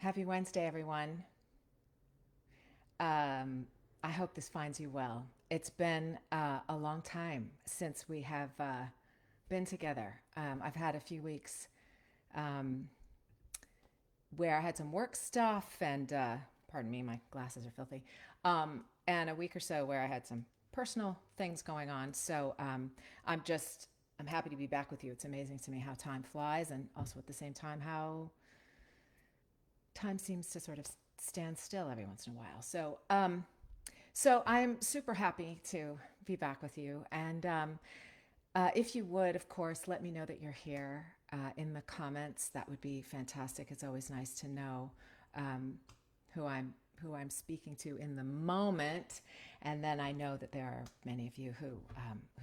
Happy Wednesday, everyone. I hope this finds you well. It's been a long time since we have been together. I've had a few weeks um, where I had some work stuff, and pardon me, my glasses are filthy, and a week or so where I had some personal things going on. I'm just, I'm happy to be back with you. It's amazing to me how time flies, and also at the same time, how time seems to sort of stand still every once in a while. So I'm super happy to be back with you. And if you would, of course, let me know that you're here in the comments. That would be fantastic. It's always nice to know um, who I'm speaking to in the moment, and then I know that there are many of you who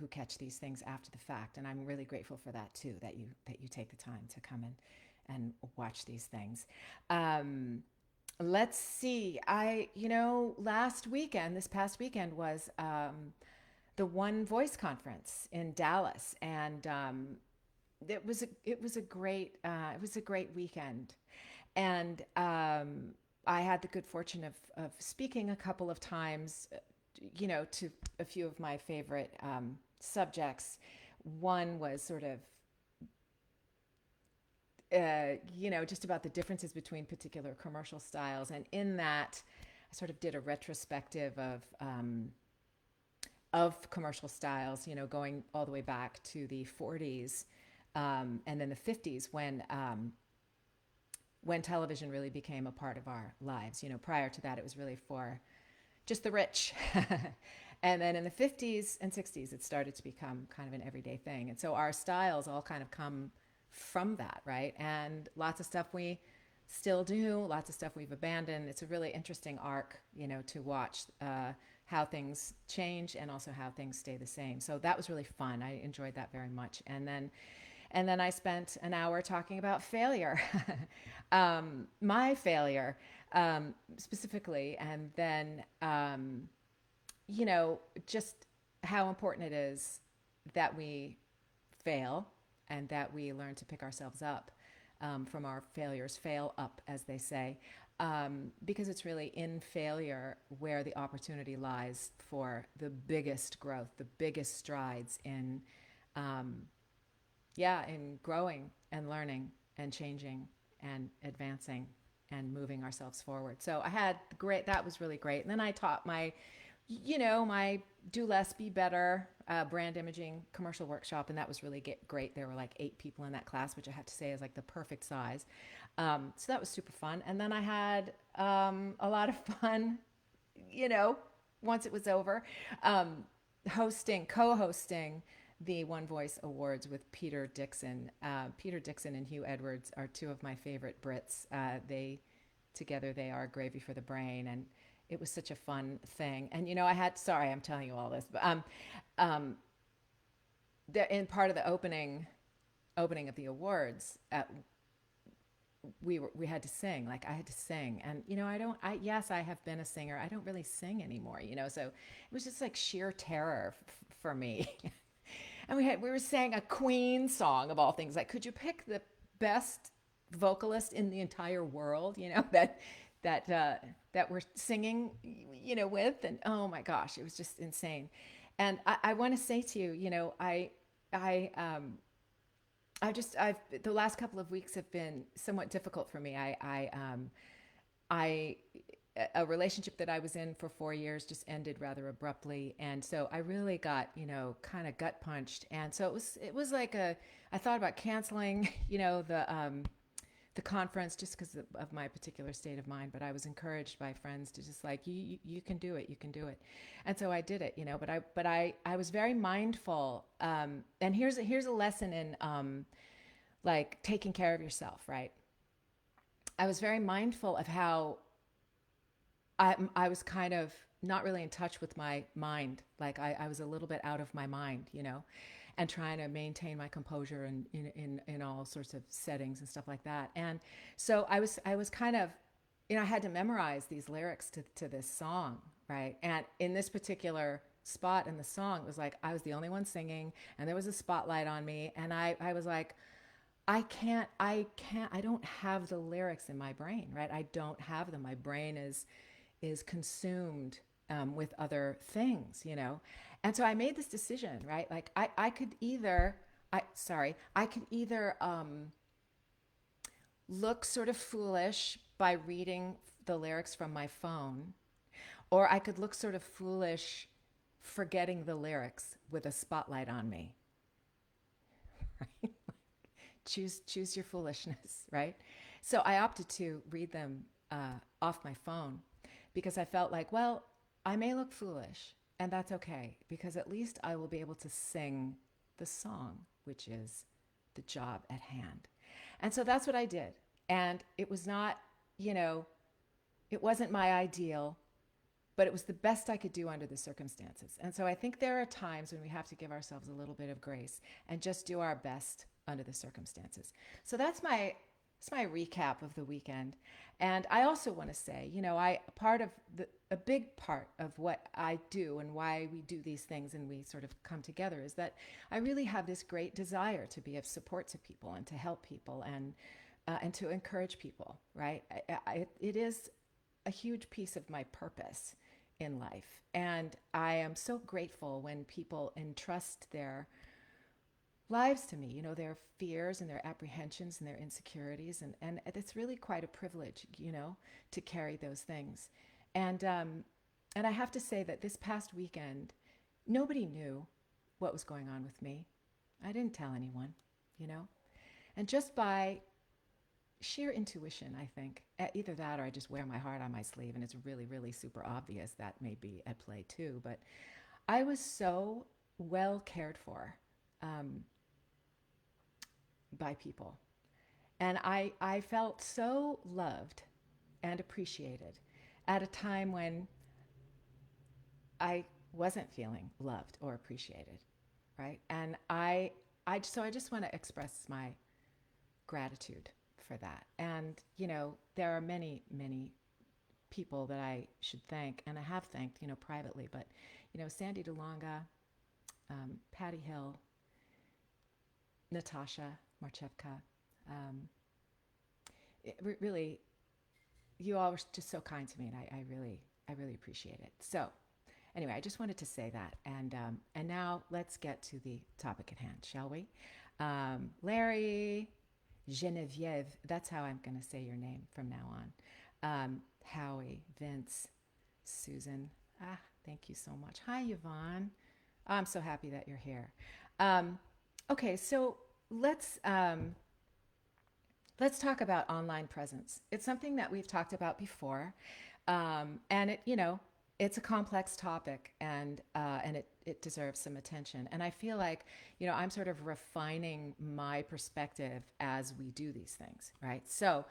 catch these things after the fact, and I'm really grateful for that too. That you take the time to come and watch these things. Um, let's see. This past weekend was the One Voice conference in Dallas, and it was a great weekend, and I had the good fortune of speaking a couple of times, to a few of my favorite subjects. One was sort of just about the differences between particular commercial styles. And in that, I sort of did a retrospective of commercial styles, going all the way back to the 40s and then the 50s when television really became a part of our lives. Prior to that, it was really for just the rich. And then in the 50s and 60s, it started to become kind of an everyday thing. And so our styles all kind of come from that, right? And lots of stuff we still do, lots of stuff we've abandoned. It's a really interesting arc, to watch how things change and also how things stay the same. So that was really fun. I enjoyed that very much. And then I spent an hour talking about failure, my failure specifically, and then just how important it is that we fail and that we learn to pick ourselves up from our failures, fail up, as they say, because it's really in failure where the opportunity lies for the biggest growth, the biggest strides um, in growing and learning and changing and advancing and moving ourselves forward. So I had great, that was really great. And then I taught my do less, be better brand imaging commercial workshop. And that was really great. There were like 8 people in that class, which I have to say is like the perfect size. So that was super fun. And then I had a lot of fun, you know, once it was over, um, co-hosting the One Voice Awards with Peter Dixon. Peter Dixon and Hugh Edwards are two of my favorite Brits. They are gravy for the brain, and it was such a fun thing. And sorry, I'm telling you all this, but um, in part of the opening of the awards, we had to sing. Like I had to sing, and I don't. I yes, I have been a singer. I don't really sing anymore. So it was just like sheer terror for me. And we were saying a Queen song of all things. Like, could you pick the best vocalist in the entire world? That we're singing, with, and oh my gosh, it was just insane. And I want to say to you, I I've the last couple of weeks have been somewhat difficult for me. I a relationship that I was in for 4 years just ended rather abruptly, and so I really got kind of gut punched. And so it was like I thought about canceling the conference just because of my particular state of mind. But I was encouraged by friends to just like you can do it, you can do it, and so I did it. But I was very mindful. And here's a lesson in like taking care of yourself, right? I was very mindful of how I was kind of not really in touch with my mind. Like I was a little bit out of my mind, and trying to maintain my composure in all sorts of settings and stuff like that. And so I was kind of, I had to memorize these lyrics to this song, right? And in this particular spot in the song, it was like I was the only one singing, and there was a spotlight on me, and I was like, I don't have the lyrics in my brain, right? I don't have them. My brain is consumed with other things, you know? And so I made this decision, right? Like I could either, I could either look sort of foolish by reading the lyrics from my phone, or I could look sort of foolish forgetting the lyrics with a spotlight on me, right? Choose your foolishness, right? So I opted to read them off my phone because I felt like, well, I may look foolish, and that's okay because at least I will be able to sing the song, which is the job at hand. And so that's what I did. And it was not, you know, it wasn't my ideal, but it was the best I could do under the circumstances. And so I think there are times when we have to give ourselves a little bit of grace and just do our best under the circumstances. So that's my recap of the weekend. And I also want to say, you know, I part of the a big part of what I do and why we do these things and we sort of come together is that I really have this great desire to be of support to people and to help people and to encourage people, right? It is a huge piece of my purpose in life. And I am so grateful when people entrust their lives to me, you know, their fears and their apprehensions and their insecurities. And it's really quite a privilege, you know, to carry those things. And I have to say that this past weekend, nobody knew what was going on with me. I didn't tell anyone, you know. And just by sheer intuition, I think, either that or I just wear my heart on my sleeve and it's really, really super obvious that may be at play too. But I was so well cared for um, by people. And I felt so loved and appreciated at a time when I wasn't feeling loved or appreciated, right? And so I just want to express my gratitude for that. And, you know, there are many, many people that I should thank, and I have thanked, you know, privately, but, you know, Sandy DeLonga, Patty Hill, Natasha Marchevka, um, really, you all were just so kind to me, and I really appreciate it. So, anyway, I just wanted to say that, and now let's get to the topic at hand, shall we? Larry, Genevieve, that's how I'm going to say your name from now on. Howie, Vince, Susan. Thank you so much. Hi, Yvonne. I'm so happy that you're here. Um, okay, so let's talk about online presence. It's something that we've talked about before, and it, you know, it's a complex topic, and it deserves some attention. And I feel like, you know, I'm sort of refining my perspective as we do these things, right? So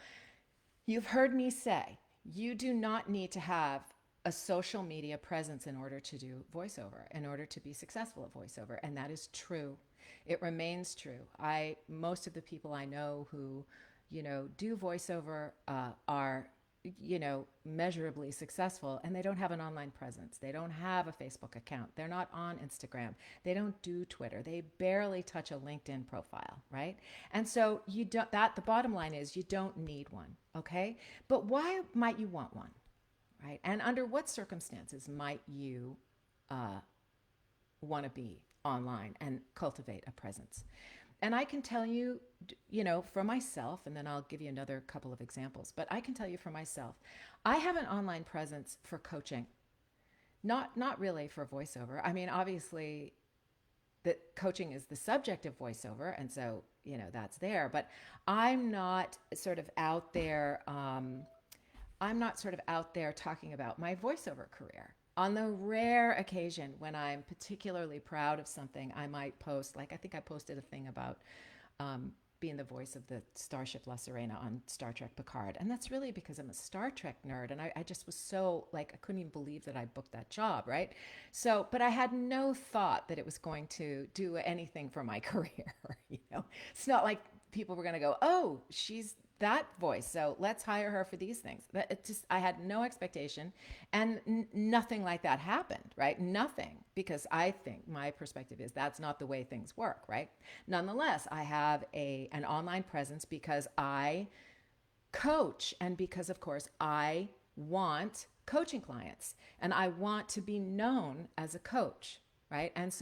you've heard me say you do not need to have a social media presence in order to do voiceover, in order to be successful at voiceover, and that is true. It remains true. Most of the people I know who, you know, do voiceover are, you know, measurably successful, and they don't have an online presence. They don't have a Facebook account. They're not on Instagram. They don't do Twitter. They barely touch a LinkedIn profile, right? And so you don't, that the bottom line is you don't need one, okay? But why might you want one, right? And under what circumstances might you want to be online and cultivate a presence? And I can tell you, you know, for myself, and then I'll give you another couple of examples, but I can tell you for myself, I have an online presence for coaching, not really for voiceover. I mean, obviously, the coaching is the subject of voiceover, and so, you know, that's there, but I'm not sort of out there. I'm not sort of out there talking about my voiceover career. On the rare occasion when I'm particularly proud of something, I might post, like I think I posted a thing about being the voice of the Starship La Serena on Star Trek Picard. And that's really because I'm a Star Trek nerd. And I just was so, like, I couldn't even believe that I booked that job, right? So, but I had no thought that it was going to do anything for my career, you know? It's not like people were going to go, oh, she's that voice. So let's hire her for these things. It just, I had no expectation, and nothing like that happened, right? Nothing, because I think my perspective is that's not the way things work, right? Nonetheless, I have an online presence because I coach, and because of course I want coaching clients, and I want to be known as a coach, right? And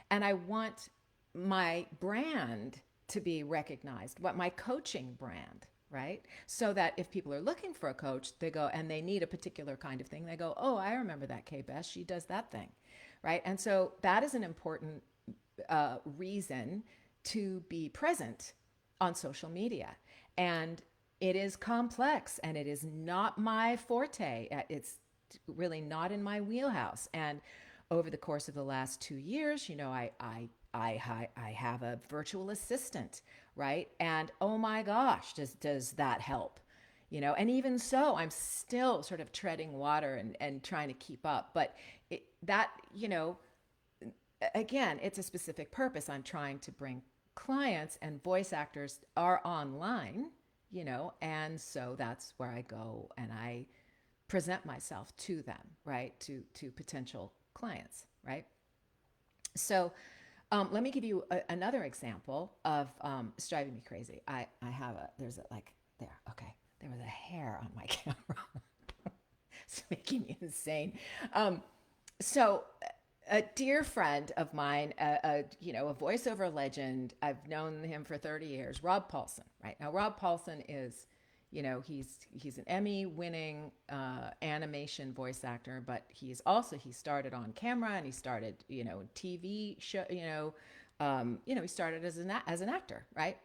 I want my brand to be recognized, what my coaching brand, right? So that if people are looking for a coach, they go and they need a particular kind of thing, they go, oh, I remember that Kay Best, she does that thing, right? And so that is an important reason to be present on social media. And it is complex, and it is not my forte. It's really not in my wheelhouse. And over the course of the last 2 years, I have a virtual assistant, right? And oh my gosh, does that help? And even so, I'm still sort of treading water and trying to keep up. But that, again, it's a specific purpose. I'm trying to bring clients, and voice actors are online, and so that's where I go and I present myself to them, right? To potential clients, right? So let me give you another example of it's driving me crazy. I have there's a, like, there, okay, there was a hair on my camera. It's making me insane. So a dear friend of mine, a voiceover legend. I've known him for 30 years. Rob Paulson, right? Now, Rob Paulson is, he's an Emmy-winning animation voice actor, but he started on camera, and he started, TV show, he started as an actor, right?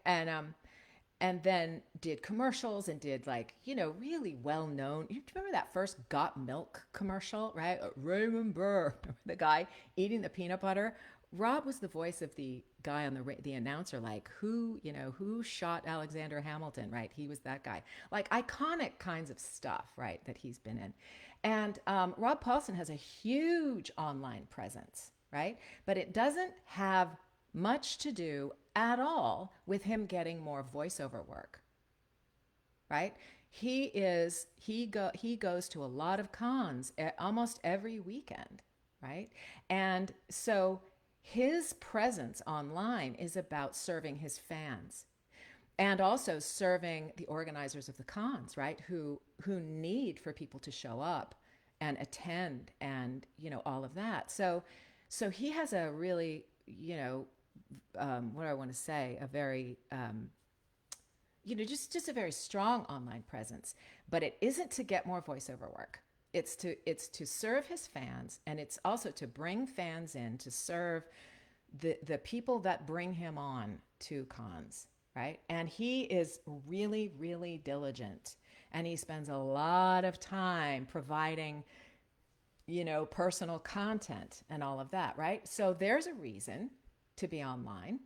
And then did commercials, and did, like, really well known. You remember that first Got Milk commercial, right? Raymond Burr, the guy eating the peanut butter. Rob was the voice of the guy on the announcer, like, who shot Alexander Hamilton, right? He was that guy, like, iconic kinds of stuff, right? That he's been in. And Rob Paulson has a huge online presence, right? But it doesn't have much to do at all with him getting more voiceover work, right? He goes to a lot of cons almost every weekend, right? And so his presence online is about serving his fans, and also serving the organizers of the cons, right? Who need for people to show up and attend, and all of that. So he has a really, what do I want to say, a very just a very strong online presence. But it isn't to get more voiceover work. It's to serve his fans, and it's also to bring fans in to serve the people that bring him on to cons, right? And he is really, really diligent, and he spends a lot of time providing, personal content and all of that, right? So there's a reason to be online,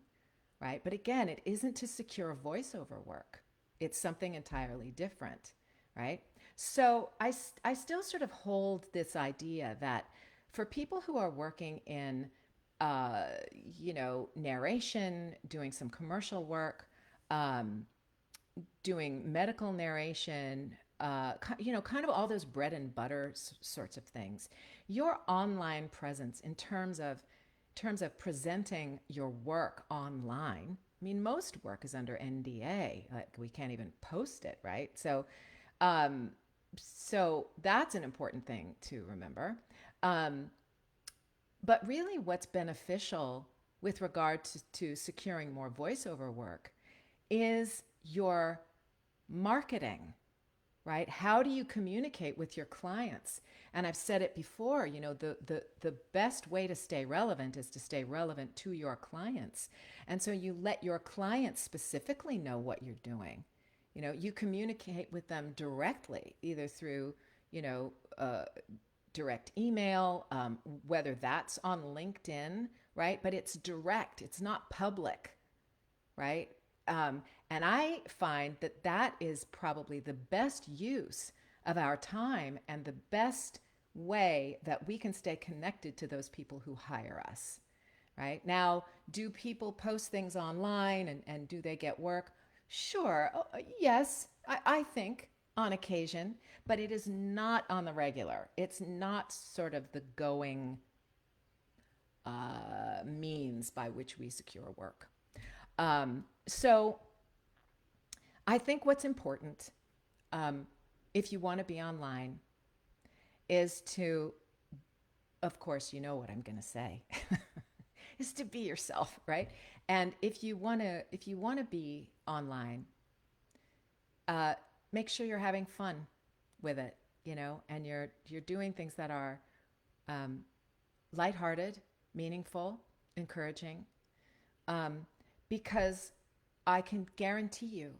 right? But again, it isn't to secure voiceover work. It's something entirely different, right? So I still sort of hold this idea that for people who are working in, narration, doing some commercial work, doing medical narration, kind of all those bread and butter sorts of things, your online presence in terms of presenting your work online. I mean, most work is under NDA. Like, we can't even post it, right? So that's an important thing to remember. But really, what's beneficial with regard to securing more voiceover work is your marketing, right? How do you communicate with your clients? And I've said it before, the best way to stay relevant is to stay relevant to your clients. And so you let your clients specifically know what you're doing. You communicate with them directly, either through, direct email, whether that's on LinkedIn, right? But it's direct, it's not public, right? And I find that is probably the best use of our time, and the best way that we can stay connected to those people who hire us, right? Now, do people post things online, and do they get work? Sure. Oh, yes, I think on occasion, but it is not on the regular. It's not sort of the going means by which we secure work. So I think what's important, um, if you want to be online, is to, of course, you know what I'm going to say, is to be yourself, right? And if you want to be online, uh, make sure you're having fun with it, and you're doing things that are um, lighthearted, meaningful, encouraging, um, because I can guarantee you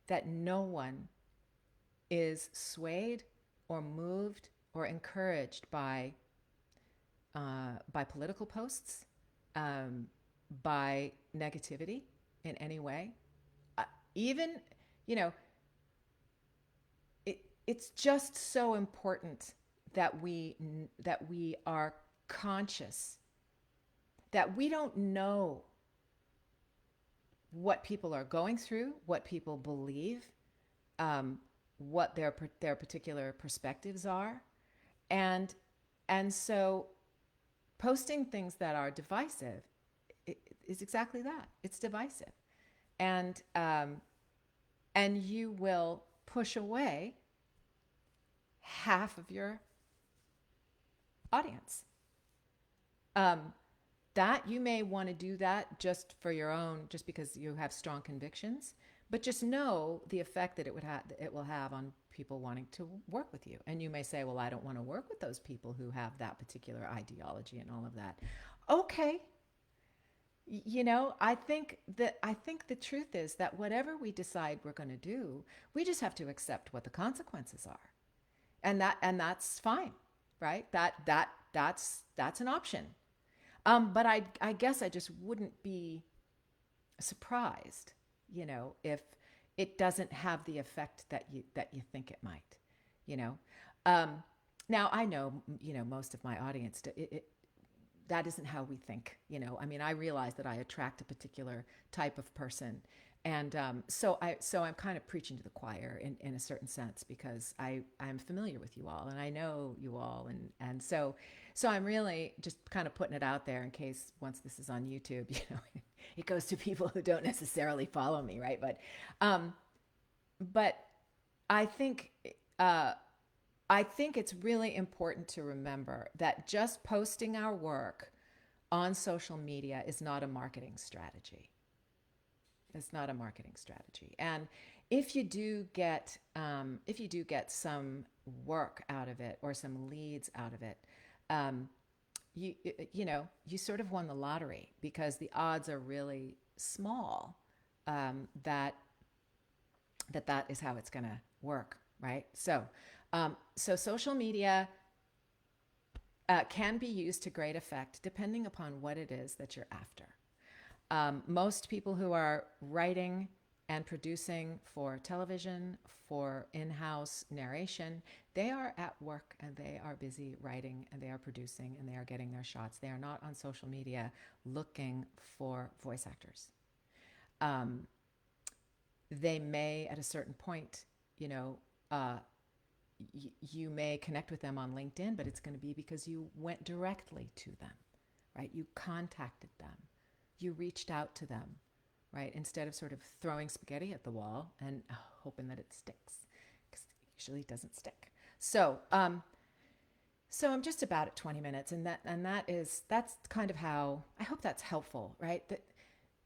that no one is swayed or moved or encouraged by political posts, um, by negativity in any way. Even, you know, it's just so important that we are conscious that we don't know what people are going through, what people believe, um, what their particular perspectives are, and and so posting things that are divisive is exactly that. It's divisive, and you will push away half of your audience. Um, that you may want to do that just for your own, just because you have strong convictions, but just know the effect that it will have on people wanting to work with you. And you may say, well, I don't want to work with those people who have that particular ideology and all of that. Okay. I think the truth is that whatever we decide we're going to do, we just have to accept what the consequences are. And that's fine, right? That's an option. But I guess I just wouldn't be surprised, if it doesn't have the effect that you think it might, you know. Um, Now I know, most of my audience, that isn't how we think. I mean, I realize that I attract a particular type of person, and so I'm kind of preaching to the choir in a certain sense, because I'm familiar with you all and I know you all, and so I'm really just kind of putting it out there in case once this is on YouTube, it goes to people who don't necessarily follow me, right? Um, but I think uh, I think it's really important to remember that just posting our work on social media is not a marketing strategy. It's not a marketing strategy. And if you do get some work out of it or some leads out of it, um, you sort of won the lottery, because the odds are really small, that is how it's going to work, right? So social media can be used to great effect depending upon what it is that you're after. Most people who are writing and producing for television, for in house narration, they are at work and they are busy writing and they are producing and they are getting their shots. They are not on social media looking for voice actors. Um, they may, at a certain point, you know, uh, you may connect with them on LinkedIn, but it's going to be because you went directly to them, right? You contacted them, you reached out to them, right? Instead of sort of throwing spaghetti at the wall and hoping that it sticks, because it usually doesn't stick. So I'm just about at 20 minutes, and that's kind of how I hope that's helpful, right? That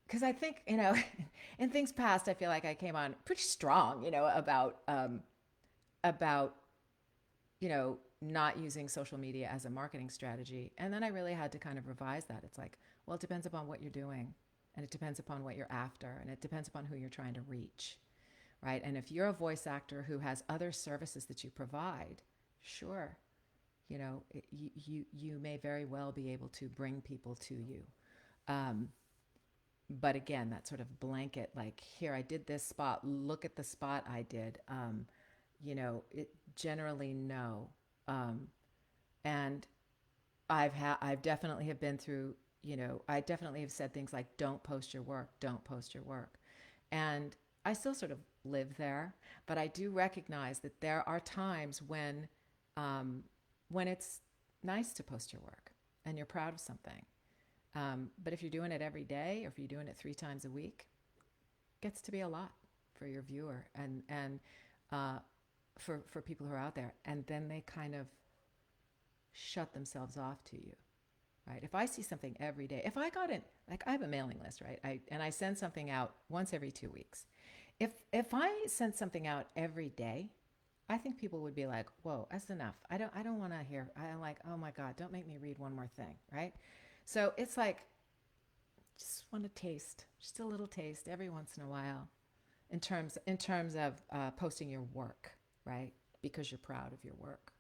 because I think in things past, I feel like I came on pretty strong, about not using social media as a marketing strategy. And then I really had to kind of revise that. It's like, well, it depends upon what you're doing, and it depends upon what you're after, and it depends upon who you're trying to reach, right? And if you're a voice actor who has other services that you provide, sure, you may very well be able to bring people to you. Um, but again, that sort of blanket, like, here, I did this spot, look at the spot I did. It generally no. Um, and I've definitely have been through, I definitely have said things like, don't post your work, don't post your work. And I still sort of live there, but I do recognize that there are times um, when it's nice to post your work and you're proud of something. But if you're doing it every day or if you're doing it 3 times a week, it gets to be a lot for your viewer and uh, for people who are out there, and then they kind of shut themselves off to you, right? If I see something every day, if I got in, like I have a mailing list, right? I send something out once every 2 weeks. If I sent something out every day, I think people would be like, "Whoa, that's enough. I don't want to hear." I'm like, "Oh my God, don't make me read one more thing," right? So it's like just want to taste, just a little taste every once in a while, in terms of posting your work, right? Because you're proud of your work,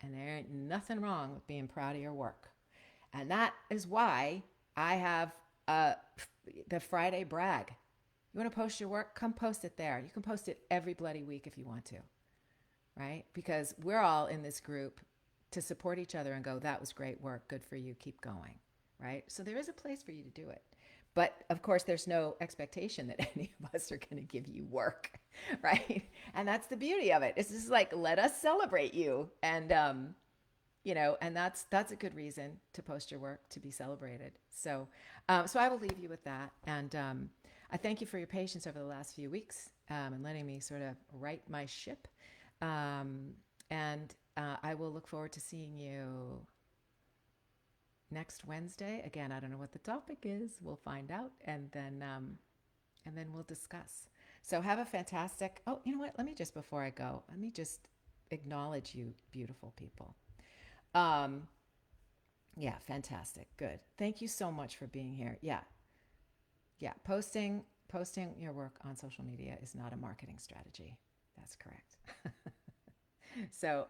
and there ain't nothing wrong with being proud of your work. And that is why I have uh, the Friday brag. You want to post your work? Come post it there. You can post it every bloody week if you want to, right? Because we're all in this group to support each other and go, that was great work. Good for you. Keep going, right? So there is a place for you to do it. But of course, there's no expectation that any of us are going to give you work, right? And that's the beauty of it. It's just like, let us celebrate you. And that's a good reason to post your work, to be celebrated. So I will leave you with that. And I thank you for your patience over the last few weeks and letting me sort of right my ship. And I will look forward to seeing you next Wednesday. Again, I don't know what the topic is. We'll find out, and then we'll discuss. So have a fantastic. Oh, you know what? Let me just before I go, let me just acknowledge you, beautiful people. Um, yeah, fantastic. Good. Thank you so much for being here. Yeah, yeah. Posting your work on social media is not a marketing strategy. That's correct. So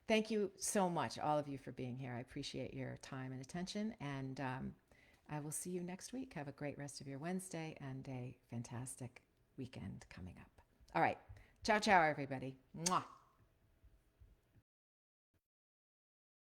thank you so much, all of you, for being here. I appreciate your time and attention, and I will see you next week. Have a great rest of your Wednesday and a fantastic weekend coming up. All right. Ciao, ciao, everybody. Mwah.